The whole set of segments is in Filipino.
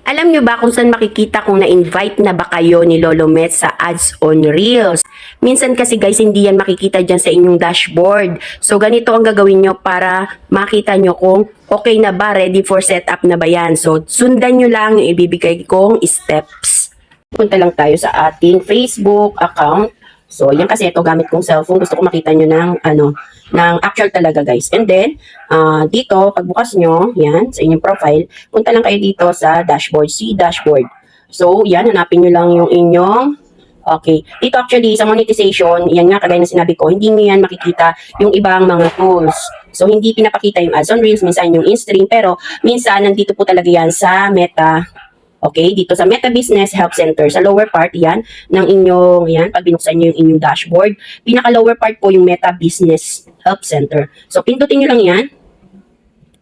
Alam nyo ba kung saan makikita kung na-invite na ba kayo ni Lolo Met sa ads on Reels? Minsan kasi guys, hindi yan makikita dyan sa inyong dashboard. So ganito ang gagawin nyo para makita nyo kung okay na ba, ready for setup na ba yan. So sundan nyo lang yung ibibigay kong steps. Punta lang tayo sa ating Facebook account. So, yan kasi ito gamit kong cellphone. Gusto ko makita nyo ng actual talaga guys. And then, dito, pagbukas nyo, yan, sa inyong profile, punta lang kayo dito sa dashboard, see dashboard. So, yan, hanapin nyo lang yung inyong, okay. Dito actually, sa monetization, yan nga, kagaya na sinabi ko, hindi nyo yan makikita yung ibang mga tools. So, hindi pinapakita yung ads on Reels, minsan yung in-stream, pero minsan, nandito po talaga yan sa Meta. Okay, dito sa Meta Business Help Center, sa lower part yan, ng inyong, yan, pag binuksan nyo yung inyong dashboard, pinaka-lower part po yung Meta Business Help Center. So, pindutin nyo lang yan.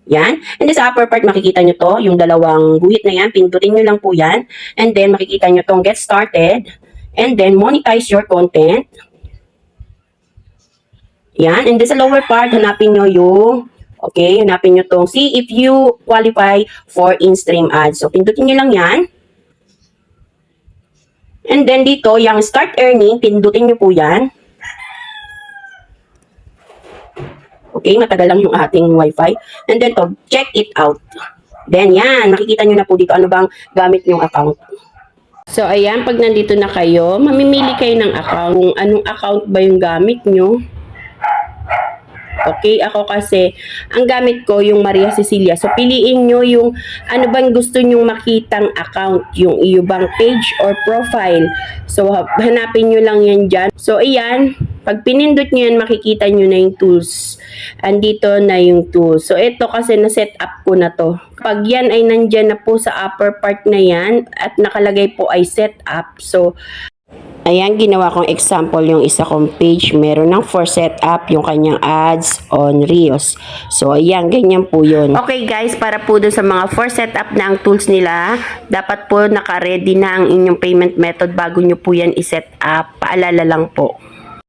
Yan. And then sa upper part, makikita nyo to, yung dalawang guhit na yan, pindutin nyo lang po yan. And then, makikita nyo tong Get Started. And then, Monetize Your Content. Yan. And then sa lower part, hanapin nyo yung okay, hanapin nyo tong see if you qualify for in-stream ads. So, pindutin nyo lang yan. And then dito, yung start earning, pindutin nyo po yan. Okay, matagal lang yung ating wifi. And then to, check it out. Then yan, nakikita nyo na po dito ano bang gamit yung account. So, ayan, pag nandito na kayo, mamimili kayo ng account. Kung anong account ba yung gamit nyo. Okay, ako kasi, ang gamit ko yung Maria Cecilia. So, piliin nyo yung ano bang gusto nyong makitang account, yung iyo bang page or profile. So, hanapin nyo lang yan dyan. So, ayan, pag pinindot nyo yan, makikita nyo na yung tools. Andito na yung tools. So, ito kasi na-set up ko na to. Pag yan ay nandyan na po sa upper part na yan at nakalagay po ay set up. So, ayan, ginawa kong example yung isa kong page. Meron ng for setup yung kanyang ads on Reels. So, ayan, ganyan po yun. Okay guys, para po dun sa mga for setup na ang tools nila, dapat po naka-ready na ang inyong payment method bago nyo po yan i-set up. Paalala lang po.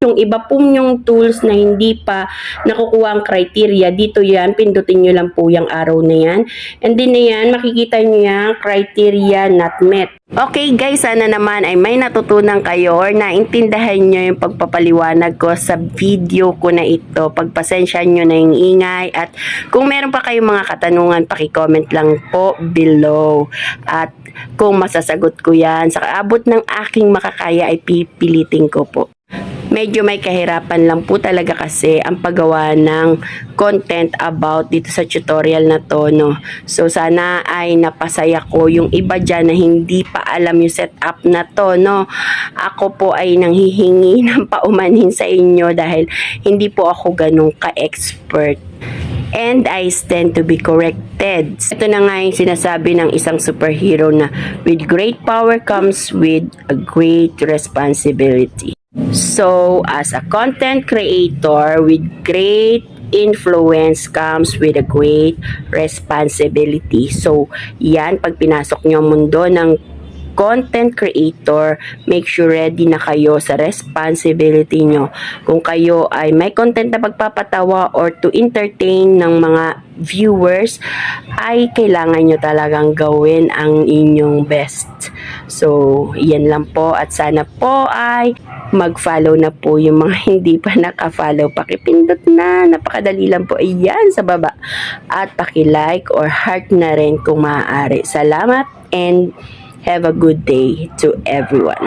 Yung iba pong yung tools na hindi pa nakukuha ang criteria, dito yan, pindutin nyo lang po yung arrow na yan. And then na yan, makikita nyo yung criteria not met. Okay guys, sana naman ay may natutunan kayo or naintindahan nyo yung pagpapaliwanag ko sa video ko na ito. Pagpasensya nyo na yung ingay at kung meron pa kayong mga katanungan, paki-comment lang po below. At kung masasagot ko yan, sa kaabot ng aking makakaya ay pipilitin ko po. Medyo may kahirapan lang po talaga kasi ang paggawa ng content about dito sa tutorial na to, no. So, sana ay napasaya ko yung iba dyan na hindi pa alam yung setup na to, no. Ako po ay nanghihingi ng paumanhin sa inyo dahil hindi po ako ganun ka-expert. And I stand to be corrected. Ito na nga yung sinasabi ng isang superhero na with great power comes with a great responsibility. So, as a content creator with great influence comes with a great responsibility. So, yan, pag pinasok nyo ang mundo ng content creator, make sure ready na kayo sa responsibility nyo. Kung kayo ay may content na pagpapatawa or to entertain ng mga viewers, ay kailangan nyo talagang gawin ang inyong best. So, yan lang po at sana po ay mag-follow na po yung mga hindi pa naka-follow. Pakipindot na, napakadali lang po. Ayan, sa baba. At paki-like or heart na rin kung maaari. Salamat and have a good day to everyone.